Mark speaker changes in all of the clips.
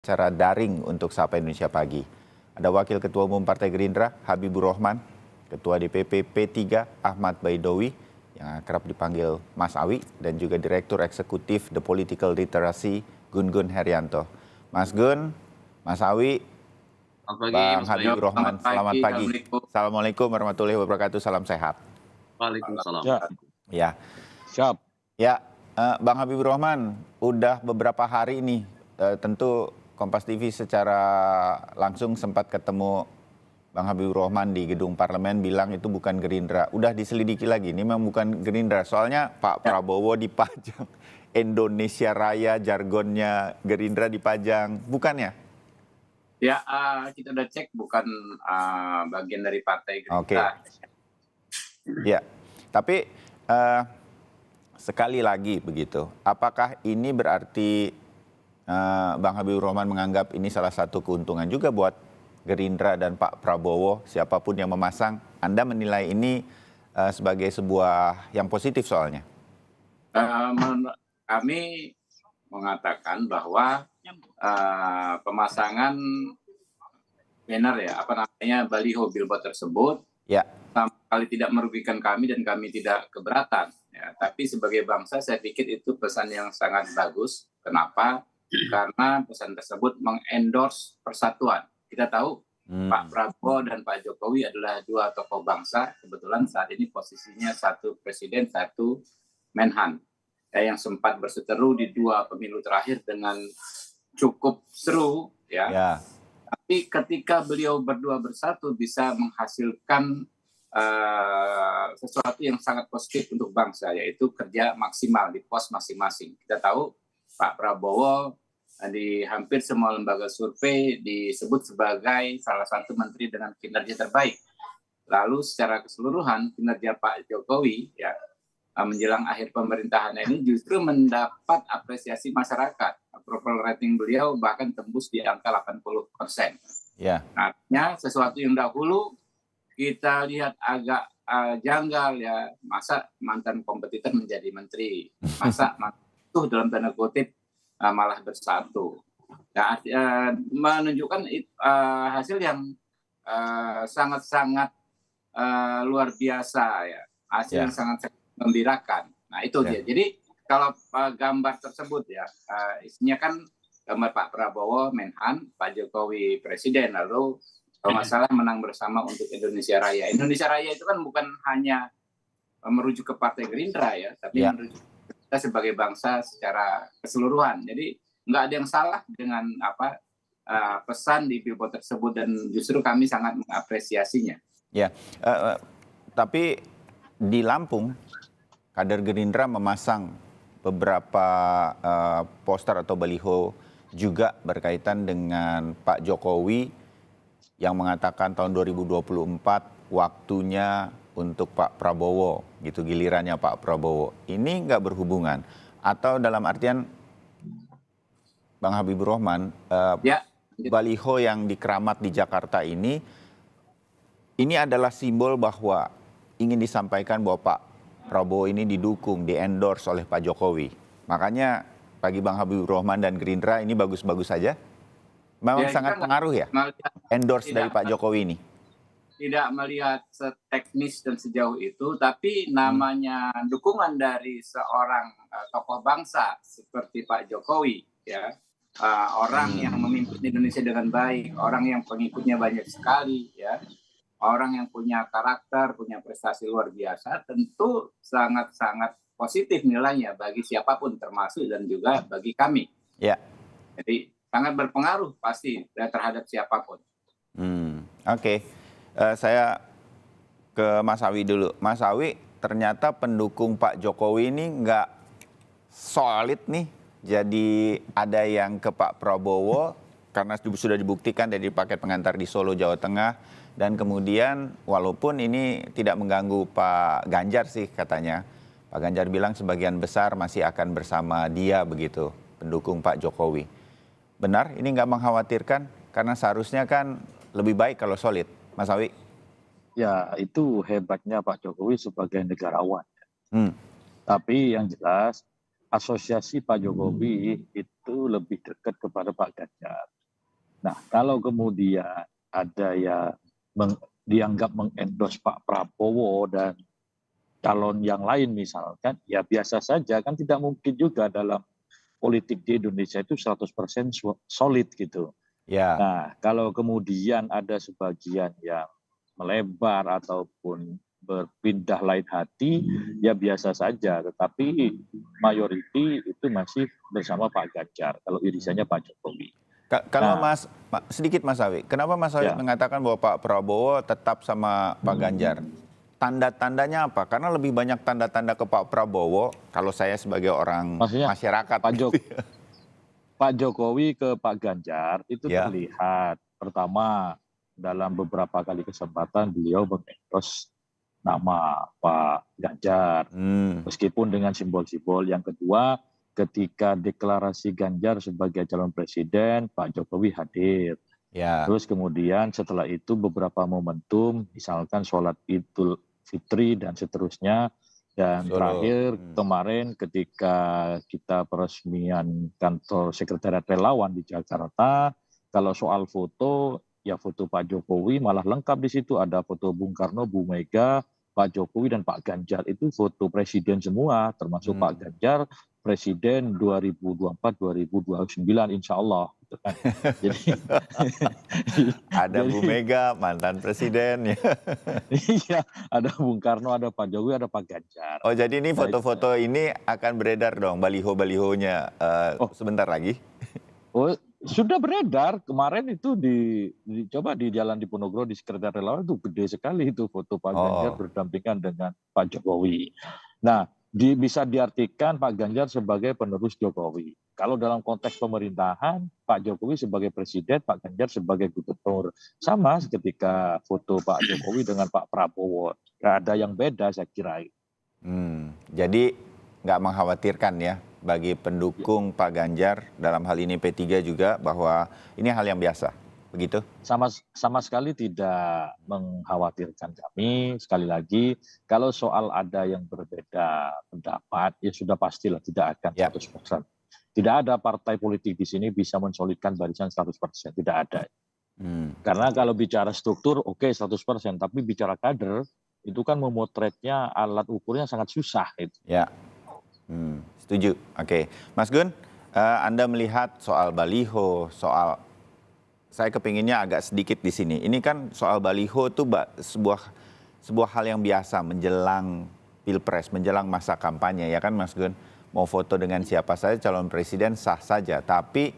Speaker 1: Secara daring untuk Sapa Indonesia Pagi. Ada Wakil Ketua Umum Partai Gerindra, Habibur Rahman, Ketua DPP P3, Ahmad Baidowi, yang akrab dipanggil Mas Awi, dan juga Direktur Eksekutif The Political Literacy, Gun Gun Herianto. Mas Gun, Mas Awi,
Speaker 2: Selamat pagi,
Speaker 1: Bang
Speaker 2: Mas Bayu.
Speaker 1: Habibur Rahman, selamat pagi.
Speaker 2: Assalamualaikum.
Speaker 1: Assalamualaikum warahmatullahi wabarakatuh, salam sehat.
Speaker 2: Waalaikumsalam.
Speaker 1: Ya,
Speaker 3: Siap.
Speaker 1: ya, Bang Habibur Rahman, udah beberapa hari ini tentu Kompas TV secara langsung sempat ketemu Bang Habibur Rahman di gedung parlemen, bilang itu bukan Gerindra. Udah diselidiki lagi, ini memang bukan Gerindra. Soalnya Pak Prabowo dipajang Indonesia Raya, jargonnya Gerindra dipajang, bukannya?
Speaker 2: Ya, kita udah cek bukan bagian dari Partai Gerindra.
Speaker 1: Ya, tapi sekali lagi begitu, apakah ini berarti Bang Habibur Rahman menganggap ini salah satu keuntungan juga buat Gerindra dan Pak Prabowo, siapapun yang memasang, Anda menilai ini sebagai sebuah yang positif soalnya?
Speaker 2: Kami mengatakan bahwa pemasangan banner baliho billboard tersebut sama sekali tidak merugikan kami dan kami tidak keberatan. Ya, tapi sebagai bangsa saya pikir itu pesan yang sangat bagus. Kenapa? Karena pesan tersebut mengendorse persatuan. Kita tahu Pak Prabowo dan Pak Jokowi adalah dua tokoh bangsa. Kebetulan saat ini posisinya satu presiden, satu menhan. Yang sempat berseteru di dua pemilu terakhir dengan cukup seru. Ya. Tapi ketika beliau berdua bersatu bisa menghasilkan sesuatu yang sangat positif untuk bangsa, yaitu kerja maksimal di pos masing-masing. Kita tahu Pak Prabowo di hampir semua lembaga survei disebut sebagai salah satu menteri dengan kinerja terbaik. Lalu secara keseluruhan kinerja Pak Jokowi ya menjelang akhir pemerintahan ini justru mendapat apresiasi masyarakat. Approval rating beliau bahkan tembus di angka 80%.
Speaker 1: Ya.
Speaker 2: Artinya sesuatu yang dahulu kita lihat agak janggal ya, masa mantan kompetitor menjadi menteri, masa itu dalam tanda kutip malah bersatu. Nah, menunjukkan hasil yang sangat-sangat luar biasa ya, hasil yang sangat membirakan. Nah itu dia. Jadi kalau gambar tersebut ya, isinya kan gambar Pak Prabowo Menhan, Pak Jokowi Presiden, lalu kalau nggak salah menang bersama untuk Indonesia Raya. Indonesia Raya itu kan bukan hanya merujuk ke Partai Gerindra ya, tapi merujuk kita sebagai bangsa secara keseluruhan. Jadi nggak ada yang salah dengan pesan di billboard tersebut dan justru kami sangat mengapresiasinya.
Speaker 1: Ya, tapi di Lampung kader Gerindra memasang beberapa poster atau baliho juga berkaitan dengan Pak Jokowi yang mengatakan tahun 2024 waktunya untuk Pak Prabowo, gitu, gilirannya Pak Prabowo. Ini nggak berhubungan? Atau dalam artian, Bang Habibur Rahman, baliho yang di Keramat di Jakarta ini adalah simbol bahwa ingin disampaikan bahwa Pak Prabowo ini didukung, di-endorse oleh Pak Jokowi. Makanya bagi Bang Habibur Rahman dan Gerindra ini bagus-bagus saja? Memang sangat pengaruh ya, endorse dari Pak Jokowi ini?
Speaker 2: Tidak melihat seteknis dan sejauh itu, tapi namanya dukungan dari seorang tokoh bangsa seperti Pak Jokowi, ya, orang yang memimpin Indonesia dengan baik, orang yang pengikutnya banyak sekali, ya, orang yang punya karakter, punya prestasi luar biasa, tentu sangat-sangat positif nilainya bagi siapapun, termasuk dan juga bagi kami.
Speaker 1: Ya.
Speaker 2: Jadi sangat berpengaruh pasti terhadap siapapun.
Speaker 1: Oke. Saya ke Mas Awi dulu. Mas Awi, ternyata pendukung Pak Jokowi ini nggak solid nih. Jadi ada yang ke Pak Prabowo karena sudah dibuktikan dari paket pengantar di Solo, Jawa Tengah. Dan kemudian walaupun ini tidak mengganggu Pak Ganjar sih katanya. Pak Ganjar bilang sebagian besar masih akan bersama dia begitu, pendukung Pak Jokowi. Benar, ini nggak mengkhawatirkan? Karena seharusnya kan lebih baik kalau solid, Mas Awi.
Speaker 3: Ya, itu hebatnya Pak Jokowi sebagai negarawan. Tapi yang jelas asosiasi Pak Jokowi itu lebih dekat kepada Pak Ganjar. Nah, kalau kemudian ada yang dianggap mengendorse Pak Prabowo dan calon yang lain misalkan, ya biasa saja, kan tidak mungkin juga dalam politik di Indonesia itu 100% solid gitu.
Speaker 1: Ya,
Speaker 3: Nah, kalau kemudian ada sebagian yang melebar ataupun berpindah lain hati, ya biasa saja. Tetapi mayoriti itu masih bersama Pak Ganjar, kalau irisannya Pak Jokowi.
Speaker 1: kalau
Speaker 3: Nah,
Speaker 1: sedikit Mas Awi, kenapa Mas Awi
Speaker 3: ya,
Speaker 1: mengatakan bahwa Pak Prabowo tetap sama Pak Ganjar? Tanda-tandanya apa? Karena lebih banyak tanda-tanda ke Pak Prabowo kalau saya sebagai orang
Speaker 3: maksudnya
Speaker 1: masyarakat.
Speaker 3: Pak,
Speaker 1: gitu ya.
Speaker 3: Pak Jokowi ke Pak Ganjar itu
Speaker 1: Ya.
Speaker 3: terlihat. Pertama, dalam beberapa kali kesempatan beliau mengendorse nama Pak Ganjar, meskipun dengan simbol-simbol. Yang kedua, ketika deklarasi Ganjar sebagai calon presiden, Pak Jokowi hadir.
Speaker 1: Ya.
Speaker 3: Terus kemudian setelah itu beberapa momentum, misalkan sholat Idul Fitri dan seterusnya. Dan
Speaker 1: Solo.
Speaker 3: terakhir kemarin ketika kita peresmian kantor sekretariat relawan di Jakarta, kalau soal foto, ya foto Pak Jokowi malah lengkap di situ. Ada foto Bung Karno, Bu Mega, Pak Jokowi dan Pak Ganjar, itu foto presiden semua, termasuk Pak Ganjar presiden 2024-2029 insya Allah. Gitu kan. Jadi,
Speaker 1: Ada Bu
Speaker 3: jadi
Speaker 1: Mega, mantan presiden.
Speaker 3: iya, ada Bung Karno, ada Pak Jokowi, ada Pak Ganjar.
Speaker 1: Oh, jadi ini
Speaker 3: Nah,
Speaker 1: foto-foto ini akan beredar dong, baliho-balihonya
Speaker 3: Oh.
Speaker 1: sebentar lagi.
Speaker 3: Oh, sudah beredar kemarin itu coba di Jalan Diponegoro di sekretariat relawan itu gede sekali itu foto Pak Ganjar berdampingan dengan Pak Jokowi. Nah, bisa diartikan Pak Ganjar sebagai penerus Jokowi. Kalau dalam konteks pemerintahan, Pak Jokowi sebagai presiden, Pak Ganjar sebagai gubernur. Sama ketika foto Pak Jokowi dengan Pak Prabowo. Nggak ada yang beda saya kira.
Speaker 1: Jadi nggak mengkhawatirkan ya bagi pendukung Pak Ganjar, dalam hal ini P3 juga, bahwa ini hal yang biasa, begitu?
Speaker 3: Sama sekali tidak mengkhawatirkan kami. Sekali lagi, kalau soal ada yang berbeda pendapat, ya sudah pastilah tidak akan 100%. Tidak ada partai politik di sini bisa mensolidkan barisan 100%, tidak ada. Karena kalau bicara struktur, oke 100%, tapi bicara kader, itu kan memotretnya alat ukurnya sangat susah. Gitu.
Speaker 1: Ya, setuju. Oke, Mas Gun, Anda melihat soal baliho, saya kepinginnya agak sedikit di sini. Ini kan soal baliho itu sebuah hal yang biasa menjelang Pilpres, menjelang masa kampanye, ya kan Mas Gun? Mau foto dengan siapa saja calon presiden sah saja, tapi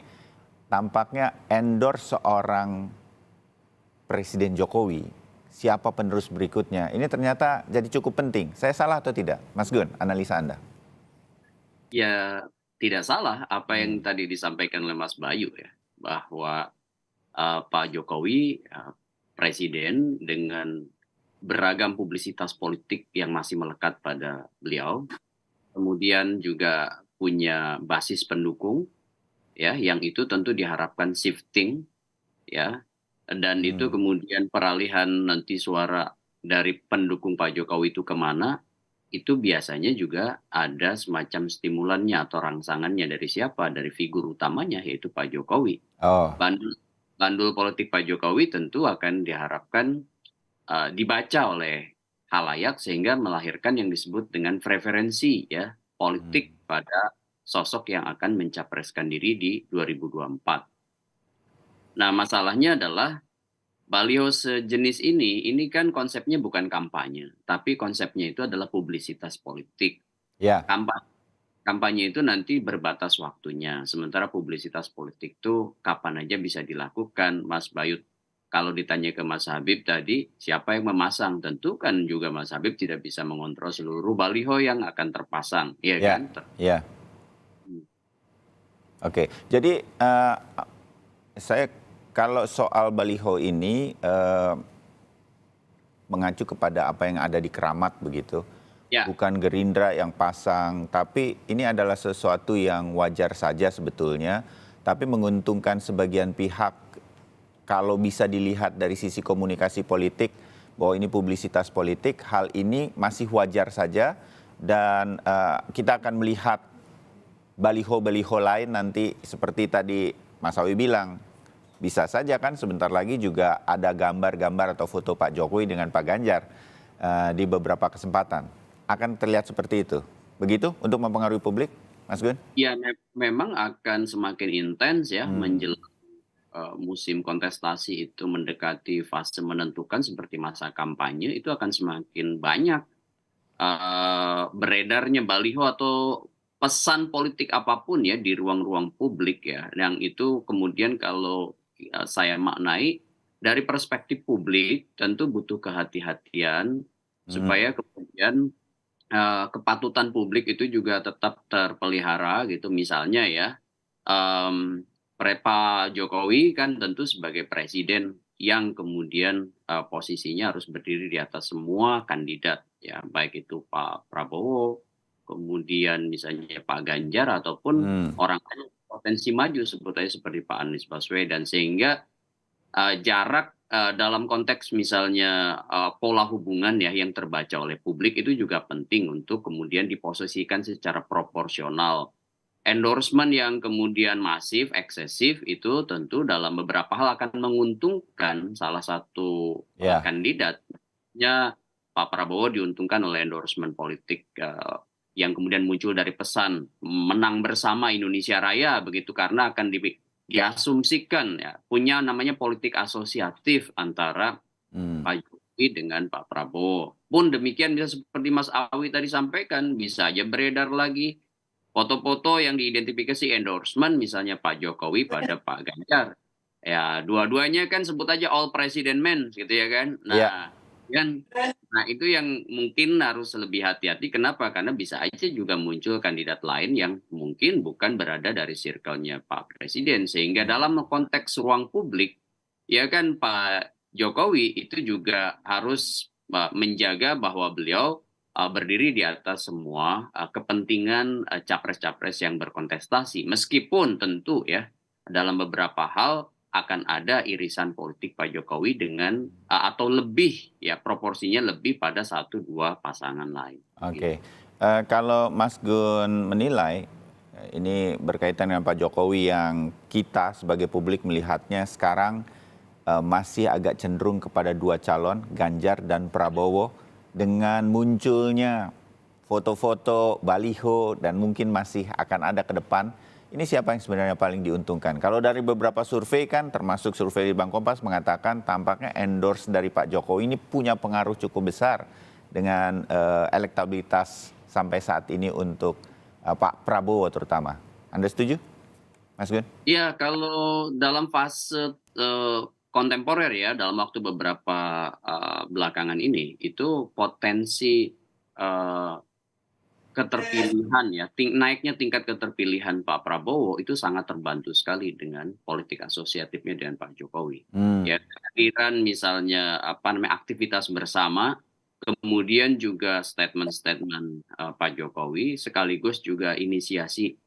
Speaker 1: tampaknya endorse seorang Presiden Jokowi, siapa penerus berikutnya, ini ternyata jadi cukup penting. Saya salah atau tidak? Mas Gun, analisa Anda.
Speaker 4: Ya, tidak salah apa yang tadi disampaikan oleh Mas Bayu ya, bahwa Pak Jokowi presiden dengan beragam publisitas politik yang masih melekat pada beliau, kemudian juga punya basis pendukung ya, yang itu tentu diharapkan shifting ya, dan itu kemudian peralihan nanti suara dari pendukung Pak Jokowi itu kemana, itu biasanya juga ada semacam stimulannya atau rangsangannya dari siapa? Dari figur utamanya, yaitu Pak Jokowi. Bandul politik Pak Jokowi tentu akan diharapkan dibaca oleh halayak sehingga melahirkan yang disebut dengan preferensi ya politik pada sosok yang akan mencapreskan diri di 2024. Nah, masalahnya adalah baliho sejenis ini kan konsepnya bukan kampanye, tapi konsepnya itu adalah publisitas politik.
Speaker 1: Ya.
Speaker 4: Kampanye itu nanti berbatas waktunya, sementara publisitas politik itu kapan aja bisa dilakukan. Mas Bayu, kalau ditanya ke Mas Habib tadi, siapa yang memasang? Tentu kan juga Mas Habib tidak bisa mengontrol seluruh baliho yang akan terpasang, ya kan?
Speaker 1: Ya. Oke, jadi saya kalau soal baliho ini mengacu kepada apa yang ada di Keramat begitu. Ya. Bukan Gerindra yang pasang, tapi ini adalah sesuatu yang wajar saja sebetulnya, tapi menguntungkan sebagian pihak kalau bisa dilihat dari sisi komunikasi politik, bahwa ini publisitas politik, hal ini masih wajar saja, dan kita akan melihat baliho-baliho lain nanti seperti tadi Mas Awi bilang, bisa saja kan sebentar lagi juga ada gambar-gambar atau foto Pak Jokowi dengan Pak Ganjar di beberapa kesempatan. Akan terlihat seperti itu. Begitu untuk mempengaruhi publik, Mas Gun?
Speaker 4: Ya, memang akan semakin intens ya menjelang musim kontestasi itu mendekati fase menentukan seperti masa kampanye, itu akan semakin banyak beredarnya baliho atau pesan politik apapun ya di ruang-ruang publik ya, yang itu kemudian kalau saya maknai dari perspektif publik tentu butuh kehati-hatian supaya kemudian kepatutan publik itu juga tetap terpelihara gitu. Misalnya ya, Pak Jokowi kan tentu sebagai presiden yang kemudian posisinya harus berdiri di atas semua kandidat ya, baik itu Pak Prabowo, kemudian misalnya Pak Ganjar ataupun orang lain yang potensi maju sebetulnya seperti Pak Anies Baswedan, sehingga jarak dalam konteks misalnya pola hubungan ya yang terbaca oleh publik itu juga penting untuk kemudian diposisikan secara proporsional. Endorsement yang kemudian masif, eksesif itu tentu dalam beberapa hal akan menguntungkan salah satu kandidatnya. Pak Prabowo diuntungkan oleh endorsement politik yang kemudian muncul dari pesan menang bersama Indonesia Raya begitu, karena akan diasumsikan ya punya namanya politik asosiatif antara Pak Jokowi dengan Pak Prabowo. Pun demikian bisa seperti Mas Awi tadi sampaikan, bisa aja beredar lagi foto-foto yang diidentifikasi endorsement misalnya Pak Jokowi pada Pak Ganjar. Ya, dua-duanya kan sebut aja all president men gitu ya kan. Nah, itu yang mungkin harus lebih hati-hati. Kenapa? Karena bisa aja juga muncul kandidat lain yang mungkin bukan berada dari circle-nya Pak Presiden. Sehingga dalam konteks ruang publik, ya kan Pak Jokowi itu juga harus menjaga bahwa beliau berdiri di atas semua kepentingan capres-capres yang berkontestasi. Meskipun tentu ya dalam beberapa hal akan ada irisan politik Pak Jokowi dengan atau lebih ya proporsinya lebih pada 1-2 pasangan lain.
Speaker 1: Oke. Kalau Mas Gun menilai ini berkaitan dengan Pak Jokowi yang kita sebagai publik melihatnya sekarang masih agak cenderung kepada dua calon, Ganjar dan Prabowo, dengan munculnya foto-foto, baliho, dan mungkin masih akan ada ke depan, ini siapa yang sebenarnya paling diuntungkan? Kalau dari beberapa survei kan, termasuk survei di Bank Kompas mengatakan tampaknya endorse dari Pak Jokowi ini punya pengaruh cukup besar dengan elektabilitas sampai saat ini untuk Pak Prabowo terutama. Anda setuju, Mas Gun?
Speaker 4: Iya, kalau dalam fase kontemporer ya, dalam waktu beberapa belakangan ini, itu potensi keterpilihan ya, naiknya tingkat keterpilihan Pak Prabowo itu sangat terbantu sekali dengan politik asosiatifnya dengan Pak Jokowi. Ya, kehadiran misalnya aktivitas bersama, kemudian juga statement-statement Pak Jokowi, sekaligus juga inisiasi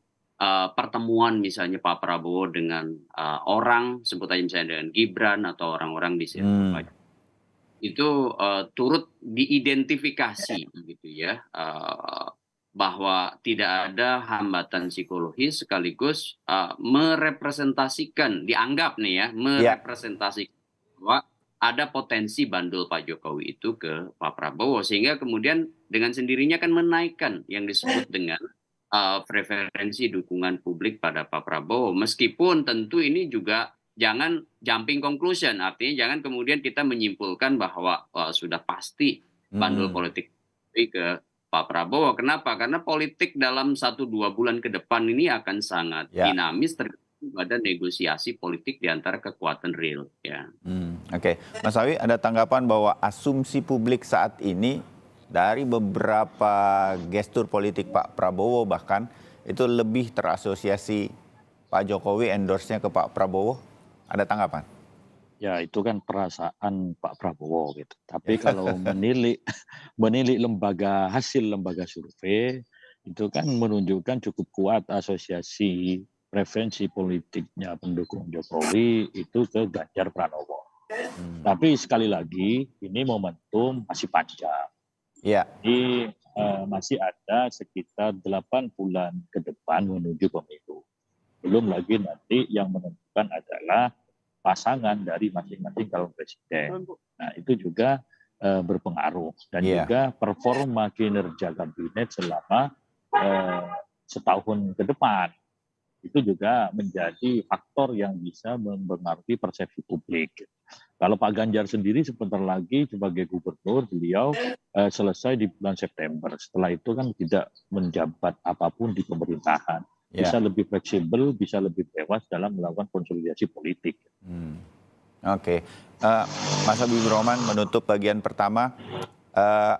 Speaker 4: pertemuan misalnya Pak Prabowo dengan orang, sebut aja misalnya dengan Gibran atau orang-orang di sini Pak Jokowi, itu turut diidentifikasi gitu ya, bahwa tidak ada hambatan psikologis, sekaligus merepresentasikan, dianggap nih ya, merepresentasikan bahwa ada potensi bandul Pak Jokowi itu ke Pak Prabowo, sehingga kemudian dengan sendirinya kan menaikkan yang disebut dengan preferensi dukungan publik pada Pak Prabowo. Meskipun tentu ini juga jangan jumping conclusion, artinya jangan kemudian kita menyimpulkan bahwa sudah pasti bandul politik ke Pak Prabowo. Kenapa? Karena politik dalam 1-2 bulan ke depan ini akan sangat dinamis tergantung pada negosiasi politik di antara kekuatan real. Ya.
Speaker 1: Oke. Mas Awi, ada tanggapan bahwa asumsi publik saat ini dari beberapa gestur politik Pak Prabowo bahkan itu lebih terasosiasi Pak Jokowi endorse-nya ke Pak Prabowo? Ada tanggapan?
Speaker 3: Ya itu kan perasaan Pak Prabowo gitu. Tapi kalau menilik hasil lembaga survei itu kan menunjukkan cukup kuat asosiasi preferensi politiknya pendukung Jokowi itu ke Ganjar Pranowo. Tapi sekali lagi ini momentum masih panjang.
Speaker 1: Iya.
Speaker 3: Jadi masih ada sekitar 8 bulan ke depan menuju pemilu. Belum lagi nanti yang menentukan adalah pasangan dari masing-masing calon presiden. Nah, itu juga berpengaruh. Dan juga performa kinerja kabinet selama setahun ke depan. Itu juga menjadi faktor yang bisa mempengaruhi persepsi publik. Kalau Pak Ganjar sendiri sebentar lagi sebagai gubernur, beliau selesai di bulan September. Setelah itu kan tidak menjabat apapun di pemerintahan. Bisa lebih fleksibel, bisa lebih bebas dalam melakukan konsolidasi politik.
Speaker 1: Oke. Mas Habibur Rahman, menutup bagian pertama,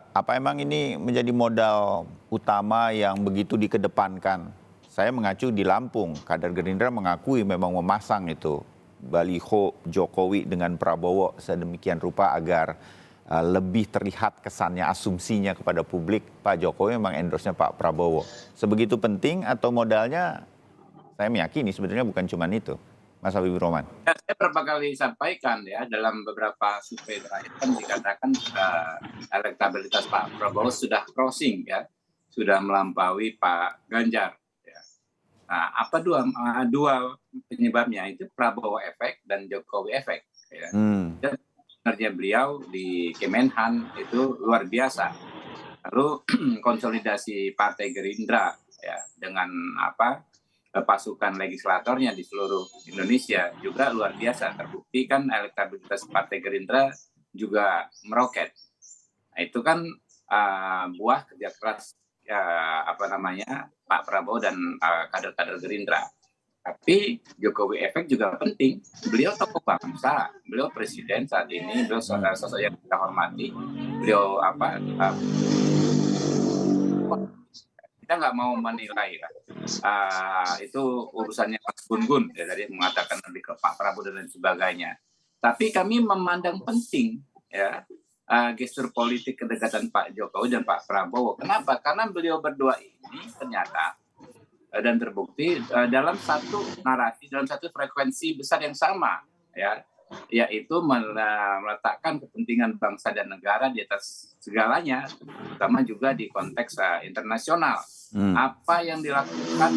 Speaker 1: apa emang ini menjadi modal utama yang begitu dikedepankan? Saya mengacu di Lampung, kader Gerindra mengakui memang memasang itu baliho Jokowi dengan Prabowo sedemikian rupa agar lebih terlihat kesannya, asumsinya kepada publik Pak Jokowi memang endorse-nya Pak Prabowo. Sebegitu penting atau modalnya? Saya meyakini sebenarnya bukan cuma itu, Mas Habibur Rahman.
Speaker 2: Ya, saya beberapa kali sampaikan ya dalam beberapa survei terakhir kan dikatakan elektabilitas Pak Prabowo sudah crossing ya, sudah melampaui Pak Ganjar. Nah, apa dua penyebabnya itu Prabowo efek dan Jokowi efek. Ya. Dan kinerja beliau di Kemenhan itu luar biasa. Lalu konsolidasi Partai Gerindra ya dengan pasukan legislatornya di seluruh Indonesia juga luar biasa. Terbukti kan elektabilitas Partai Gerindra juga meroket. Nah, itu kan buah kerja keras Pak Prabowo dan kader-kader Gerindra. Tapi Jokowi efek juga penting. Beliau tokoh bangsa, beliau presiden saat ini, beliau sosok yang kita hormati. Beliau kita nggak mau menilai lah. Itu urusannya Mas Gun-Gun ya, tadi mengatakan lebih ke Pak Prabowo dan lain sebagainya. Tapi kami memandang penting ya gestur politik kedekatan Pak Jokowi dan Pak Prabowo. Kenapa? Karena beliau berdua ini ternyata dan terbukti dalam satu narasi, dalam satu frekuensi besar yang sama, ya, yaitu meletakkan kepentingan bangsa dan negara di atas segalanya, terutama juga di konteks internasional. Apa yang dilakukan,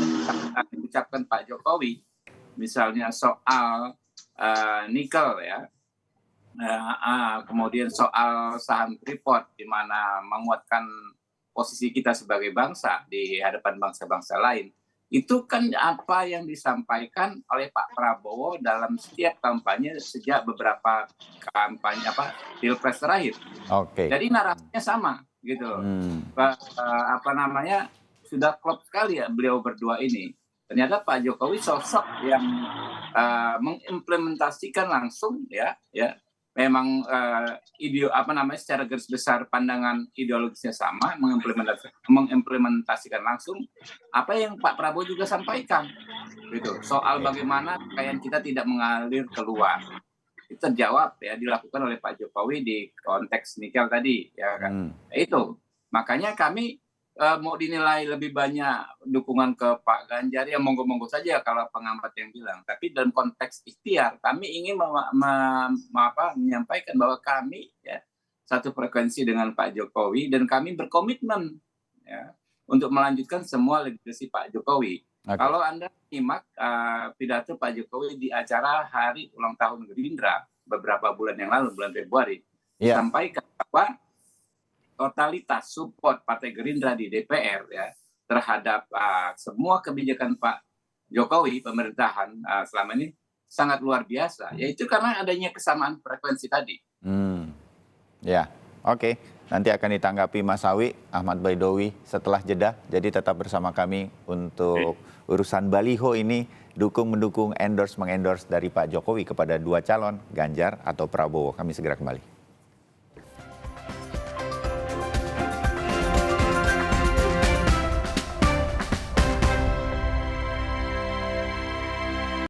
Speaker 2: diucapkan Pak Jokowi, misalnya soal nikel, ya. Kemudian soal saham Freeport, di mana menguatkan posisi kita sebagai bangsa di hadapan bangsa-bangsa lain. Itu kan apa yang disampaikan oleh Pak Prabowo dalam setiap kampanye sejak beberapa kampanye Pilpres terakhir. Jadi narasinya sama gitu. Sudah klop sekali ya beliau berdua ini. Ternyata Pak Jokowi sosok yang mengimplementasikan langsung ya memang secara garis besar pandangan ideologisnya sama, mengimplementasikan langsung apa yang Pak Prabowo juga sampaikan gitu, soal bagaimana kekayaan kita tidak mengalir keluar. Itu terjawab ya, dilakukan oleh Pak Jokowi di konteks nikel tadi ya kan. Itu makanya kami mau dinilai lebih banyak dukungan ke Pak Ganjar, ya monggo-monggo saja kalau pengamat yang bilang. Tapi dalam konteks ikhtiar, kami ingin menyampaikan bahwa kami ya satu frekuensi dengan Pak Jokowi dan kami berkomitmen ya untuk melanjutkan semua legasi Pak Jokowi. Kalau Anda nyimak pidato Pak Jokowi di acara hari ulang tahun Gerindra beberapa bulan yang lalu, bulan Februari, disampaikan bahwa totalitas support Partai Gerindra di DPR ya terhadap semua kebijakan Pak Jokowi pemerintahan selama ini sangat luar biasa. Yaitu karena adanya kesamaan frekuensi tadi.
Speaker 1: Ya, oke. Nanti akan ditanggapi Mas Sawi, Ahmad Baidowi setelah jeda. Jadi tetap bersama kami untuk urusan baliho ini, mendukung, mengendorse dari Pak Jokowi kepada dua calon, Ganjar atau Prabowo. Kami segera kembali.